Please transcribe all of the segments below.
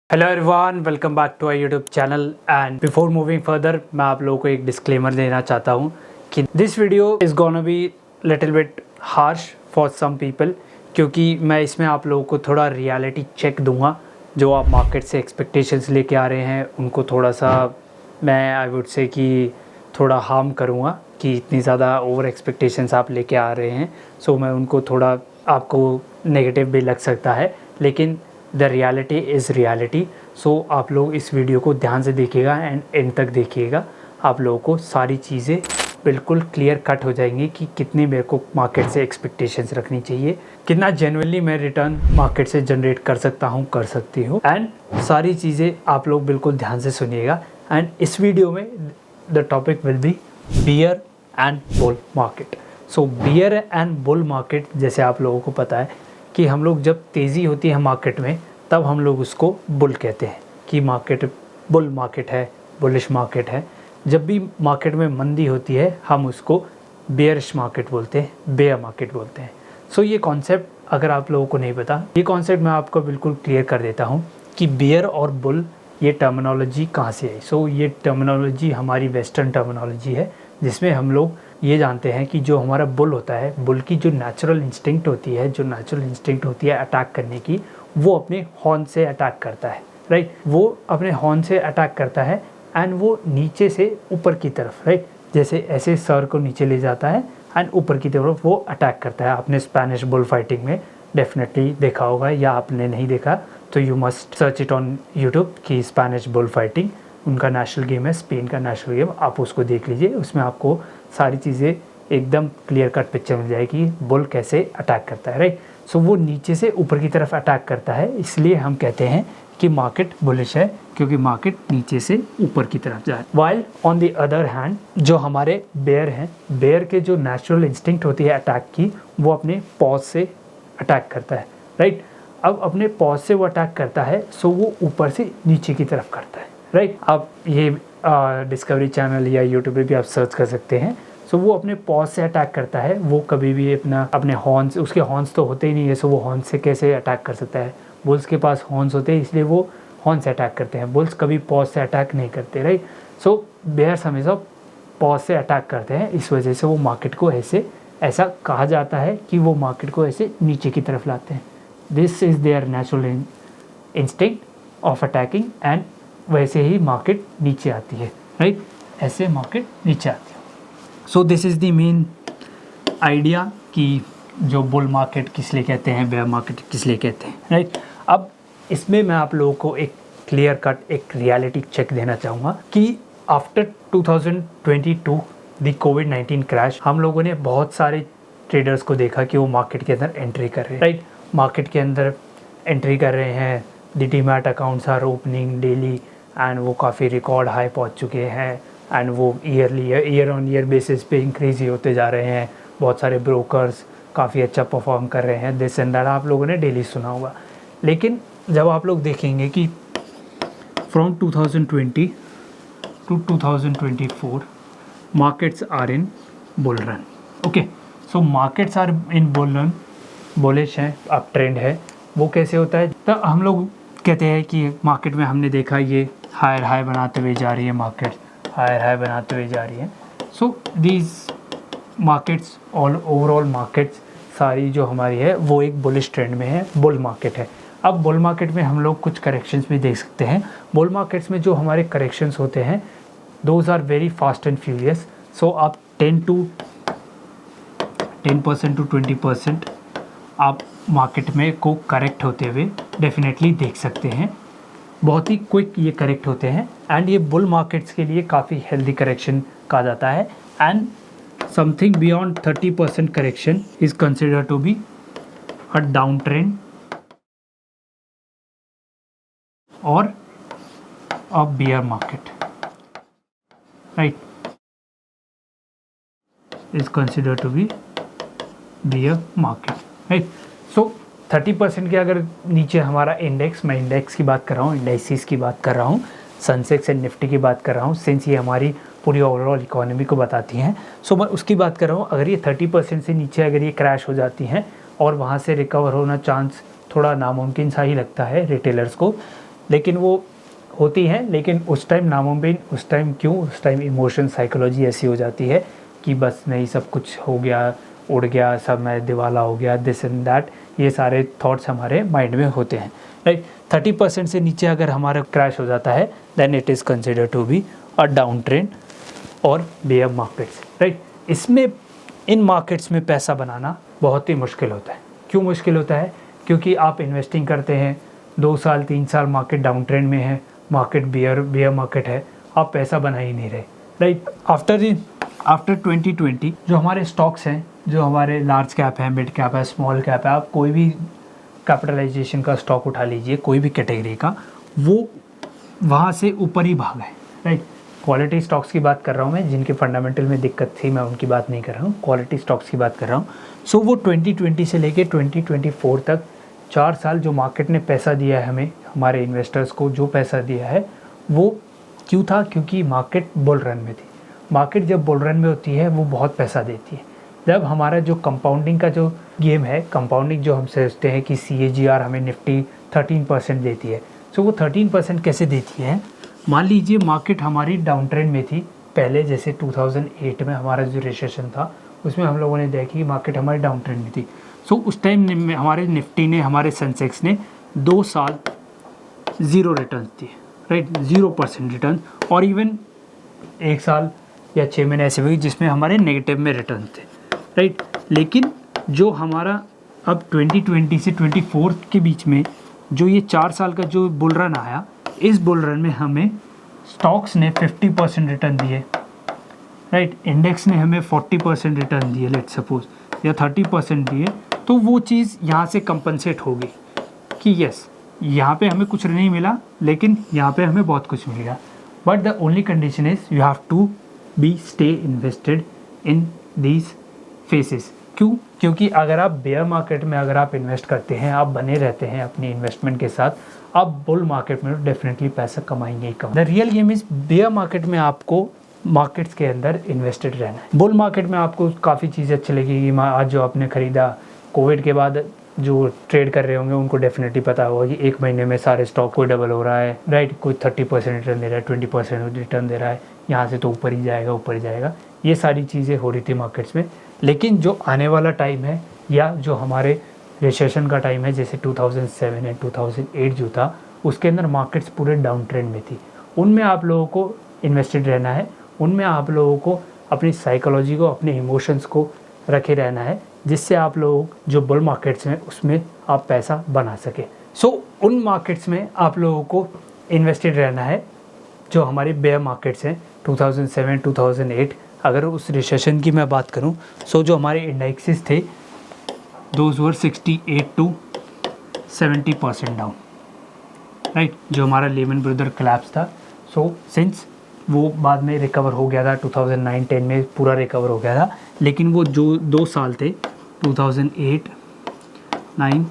Hello everyone, welcome back to our YouTube channel. And before moving further मैं आप लोगों को एक डिस्क्लेमर देना चाहता हूँ कि this video is gonna be little bit harsh for some people, क्योंकि मैं इसमें आप लोगों को थोड़ा रियलिटी चेक दूंगा। जो आप मार्केट से एक्सपेक्टेशंस लेके आ रहे हैं उनको थोड़ा सा मैं आई वुड से कि थोड़ा हार्म करूँगा कि इतनी ज़्यादा ओवर एक्सपेक्टेशंस आप लेके आ रहे हैं। सो मैं उनको थोड़ा आपको नेगेटिव भी लग सकता है, लेकिन द रियलिटी इज़ रियलिटी। सो आप लोग इस वीडियो को ध्यान से देखिएगा एंड एंड तक देखिएगा। आप लोगों को सारी चीज़ें बिल्कुल क्लियर कट हो जाएंगी कि कितनी मेरे को मार्केट से एक्सपेक्टेशंस रखनी चाहिए, कितना जेन्युइनली मैं रिटर्न मार्केट से जनरेट कर सकता हूँ, कर सकती हूँ। एंड सारी चीज़ें आप लोग बिल्कुल ध्यान से सुनिएगा। एंड इस वीडियो में the topic will be bear and bull market. So bear and bull market, जैसे आप लोगों को पता है कि हम लोग जब तेज़ी होती है मार्केट में तब हम लोग उसको बुल कहते हैं कि मार्केट बुल मार्केट है, बुलिश मार्केट है। जब भी मार्केट में मंदी होती है हम उसको बेयरिश मार्केट बोलते हैं, बेयर मार्केट बोलते हैं। सो ये कॉन्सेप्ट अगर आप लोगों को नहीं पता, ये कॉन्सेप्ट मैं आपको बिल्कुल क्लियर कर देता हूँ कि बेयर और बुल ये टर्मिनोलॉजी कहाँ से आई। सो ये टर्मिनोलॉजी हमारी वेस्टर्न टर्मिनोलॉजी है, जिसमें हम लोग ये जानते हैं कि जो हमारा बुल होता है, बुल की जो नेचुरल इंस्टिंक्ट होती है, अटैक करने की, वो अपने हॉर्न से अटैक करता है, राइट। वो अपने हॉर्न से अटैक करता है एंड वो नीचे से ऊपर की तरफ, राइट, जैसे ऐसे सर को नीचे ले जाता है एंड ऊपर की तरफ वो अटैक करता है। आपने स्पेनिश बुल फाइटिंग में डेफिनेटली देखा होगा, या आपने नहीं देखा तो you must search it on YouTube कि स्पेनिश बुल फाइटिंग उनका नेशनल गेम है, स्पेन का नेशनल गेम। आप उसको देख लीजिए, उसमें आपको सारी चीज़ें एकदम क्लियर कट पिक्चर मिल जाएगी बुल कैसे अटैक करता है, राइट। सो वो नीचे से ऊपर की तरफ अटैक करता है, इसलिए हम कहते हैं कि मार्केट बुलिश है, क्योंकि मार्केट नीचे से ऊपर की तरफ जाए। While on the other hand जो हमारे बेयर हैं, बेयर के जो नेचुरल इंस्टिंक्ट होती है अटैक की, वो अपने पॉज से अटैक करता है, राइट। अब अपने पॉज से वो अटैक करता है, सो वो ऊपर से नीचे की तरफ करता है, राइट। आप ये डिस्कवरी चैनल या यूट्यूब पे भी आप सर्च कर सकते हैं। सो वो अपने पॉज से अटैक करता है, वो कभी भी अपने हॉर्न्स, उसके हॉर्न्स तो होते ही नहीं है, सो वो हॉर्न से कैसे अटैक कर सकता है। बुल्स के पास हॉर्न्स होते हैं, इसलिए वो हॉर्न से अटैक करते हैं। बुल्स कभी पॉज से अटैक नहीं करते, राइट। सो बेयर्स हमेशा पॉज से अटैक करते हैं, इस वजह से वो मार्केट को ऐसा कहा जाता है कि वो मार्केट को ऐसे नीचे की तरफ लाते हैं। This is there natural instinct of attacking, and वैसे ही मार्केट नीचे आती है, राइट। ऐसे मार्केट नीचे आती है। So this is the main idea कि जो बुल मार्केट किस लिए कहते हैं, बेयर मार्केट किस लिए कहते हैं, राइट। अब इसमें मैं आप लोगों को एक क्लियर कट एक रियलिटी चेक देना चाहूँगा कि आफ्टर 2022 द कोविड-19 क्रैश, हम लोगों ने बहुत सारे ट्रेडर्स को देखा कि वो मार्केट के अंदर एंट्री कर रहे हैं, राइट। मार्केट के अंदर एंट्री कर रहे हैं, the demat accounts are opening daily and वो काफ़ी रिकॉर्ड हाई पहुंच चुके हैं एंड वो ईयर ऑन ईयर बेसिस पे इंक्रीज़ ही होते जा रहे हैं। बहुत सारे ब्रोकर्स काफ़ी अच्छा परफॉर्म कर रहे हैं, दिस एंड दैट आप लोगों ने डेली सुना होगा। लेकिन जब आप लोग देखेंगे कि from 2020 to 2024 markets are in bull run, okay. So markets are in bull run, bullish है, अप ट्रेंड है। वो कैसे होता है, तो हम लोग कहते हैं कि मार्केट में हमने देखा ये हायर हाई बनाते हुए जा रही है, मार्केट हायर हाई बनाते हुए जा रही है। So these markets all overall markets सारी जो हमारी है वो एक बुलिश ट्रेंड में है, बुल मार्केट है। अब बुल मार्केट में हम लोग कुछ करेक्शंस भी देख सकते हैं। बुल मार्केट्स में जो हमारे करेक्शंस होते हैं those are very fast and furious. So आप 10% टू 20% आप मार्केट में को करेक्ट होते हुए डेफिनेटली देख सकते हैं। बहुत ही क्विक ये करेक्ट होते हैं एंड ये बुल मार्केट्स के लिए काफ़ी हेल्दी करेक्शन कहा जाता है। And something beyond 30% correction is consider to be a down trend और a bear market, right, is consider to be bear market, right. So 30% के अगर नीचे हमारा इंडेक्स, मैं इंडेक्स की बात कर रहा हूँ, इंडाइसिस की बात कर रहा हूँ, सेंसेक्स एंड निफ्टी की बात कर रहा हूँ, सिंस ये हमारी पूरी ओवरऑल इकोनॉमी को बताती हैं। सो मैं उसकी बात कर रहा हूँ। अगर ये 30% से नीचे अगर ये क्रैश हो जाती हैं और वहाँ से रिकवर होना चांस थोड़ा नामुमकिन सा ही लगता है रिटेलर्स को, लेकिन वो होती हैं, लेकिन उस टाइम नामुमकिन, उस टाइम क्यों, उस टाइम इमोशन साइकोलॉजी ऐसी हो जाती है कि बस नहीं, सब कुछ हो गया, उड़ गया, सब मैं दिवाला हो गया, दिस एंड दैट, ये सारे थॉट्स हमारे माइंड में होते हैं, राइट। 30% से नीचे अगर हमारा क्रैश हो जाता है then it is consider to be a down trend और बेयर मार्केट्स, राइट। इसमें इन मार्केट्स में पैसा बनाना बहुत ही मुश्किल होता है। क्यों मुश्किल होता है? क्योंकि आप इन्वेस्टिंग करते हैं, 2 साल 3 साल मार्केट डाउन ट्रेंड में है, मार्केट बेयर मार्केट है, आप पैसा बना ही नहीं रहे, राइट। आफ्टर 2020 जो हमारे स्टॉक्स हैं, जो हमारे लार्ज कैप है, मिड कैप है, स्मॉल कैप है, आप कोई भी कैपिटलाइजेशन का स्टॉक उठा लीजिए, कोई भी कैटेगरी का, वो वहाँ से ऊपर ही भागा है, राइट। क्वालिटी स्टॉक्स की बात कर रहा हूँ मैं, जिनके फंडामेंटल में दिक्कत थी, मैं उनकी बात नहीं कर रहा हूँ, क्वालिटी स्टॉक्स की बात कर रहा हूँ। सो वो 2020 से लेके 2024 तक 4 साल जो मार्केट ने पैसा दिया है हमें, हमारे इन्वेस्टर्स को जो पैसा दिया है, वो क्यों था? क्योंकि मार्केट बुल रन में थी। मार्केट जब बुल रन में होती है वो बहुत पैसा देती है। जब हमारा जो कंपाउंडिंग का जो गेम है, कंपाउंडिंग जो हम सोचते हैं कि CAGR हमें निफ्टी 13% देती है, सो वो 13% कैसे देती है? मान लीजिए मार्केट हमारी डाउन ट्रेंड में थी पहले, जैसे 2008 में हमारा जो रिसेशन था, उसमें हम लोगों ने देखी कि मार्केट हमारी डाउन ट्रेंड में थी। सो उस टाइम हमारे निफ्टी ने, हमारे सेंसेक्स ने 2 साल 0 रिटर्न दिए, राइट, 0% रिटर्न, और इवन 1 साल या 6 महीने ऐसे हुए जिसमें हमारे नेगेटिव में रिटर्न थे, राइट। लेकिन जो हमारा अब 2020 से 24 के बीच में जो ये 4 साल का जो बुल रन आया, इस बुल रन में हमें स्टॉक्स ने 50% रिटर्न दिए, राइट, इंडेक्स ने हमें 40% रिटर्न दिए, लेट्स सपोज, या 30% दिए। तो वो चीज़ यहाँ से कंपनसेट होगी कि यस, यहाँ पे हमें कुछ नहीं मिला, लेकिन यहाँ पे हमें बहुत कुछ मिलेगा। But the only condition is you have to be stay invested in these phases. क्यों? क्योंकि अगर आप बेयर मार्केट में अगर आप इन्वेस्ट करते हैं, आप बने रहते हैं अपनी इन्वेस्टमेंट के साथ, आप बुल मार्केट में डेफिनेटली पैसा कमाएंगे ही कमाएंगे। The real game is bear market में आपको मार्केट्स के अंदर इन्वेस्टेड रहना है। बुल मार्केट में आपको काफ़ी चीज़ें अच्छी लगेगी। आज जो आपने ख़रीदा, कोविड के बाद जो ट्रेड कर रहे होंगे उनको डेफिनेटली पता होगा कि 1 महीने में सारे स्टॉक कोई डबल हो रहा है, राइट, कोई 30% रिटर्न दे रहा है, 20% रिटर्न दे रहा है, यहाँ से तो ऊपर ही जाएगा, ऊपर ही जाएगा। ये सारी चीज़ें हो रही थी मार्केट्स में। लेकिन जो आने वाला टाइम है, या जो हमारे रिसेशन का टाइम है, जैसे 2007 एंड 2008 जो था, उसके अंदर मार्केट्स पूरे डाउन ट्रेंड में थी। उनमें आप लोगों को इन्वेस्टेड रहना है, उनमें आप लोगों को अपनी साइकोलॉजी को, अपने इमोशंस को रखे रहना है, जिससे आप लोग जो बुल मार्केट्स में उसमें आप पैसा बना सके। सो उन मार्केट्स में आप लोगों को इन्वेस्टेड रहना है जो हमारे बेयर मार्केट्स हैं 2007 2008। अगर उस रिसेशन की मैं बात करूं, सो जो हमारे इंडेक्सेस थे those were 68 to 70% down, right, जो हमारा लेमन ब्रदर कोलैप्स था। सो सिंस वो बाद में रिकवर हो गया था, 2009-10 में पूरा रिकवर हो गया था, लेकिन वो जो 2 साल थे 2008, 9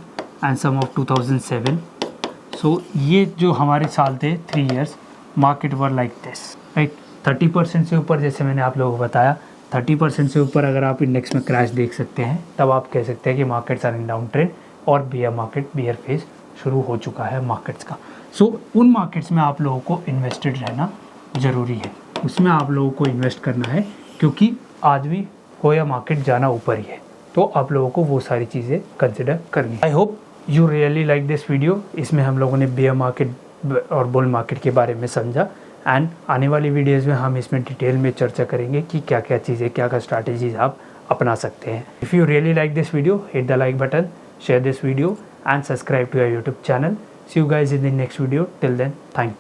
एंड सम ऑफ 2007, सो ये जो हमारे साल थे 3 years, market were like this, right. 30% से ऊपर, जैसे मैंने आप लोगों को बताया, 30% से ऊपर अगर आप इंडेक्स में क्रैश देख सकते हैं, तब आप कह सकते हैं कि markets are in down trend और बियर फेज शुरू हो चुका है मार्केट्स का। सो उन मार्केट्स में आप लोगों को इन्वेस्टेड रहना ज़रूरी है, उसमें आप लोगों को इन्वेस्ट करना है, क्योंकि आज भी कोई मार्केट जाना ऊपर ही है, तो आप लोगों को वो सारी चीज़ें कंसिडर करनी है। I hope you really like this video. इसमें हम लोगों ने बेयर मार्केट और बुल मार्केट के बारे में समझा, एंड आने वाली वीडियोज़ में हम इसमें डिटेल में चर्चा करेंगे कि क्या क्या चीज़ें, क्या क्या स्ट्रैटेजीज आप अपना सकते हैं। If you really like this video, hit the like button, share this video and subscribe to our YouTube channel. See you guys in the next video. Till then, thank you.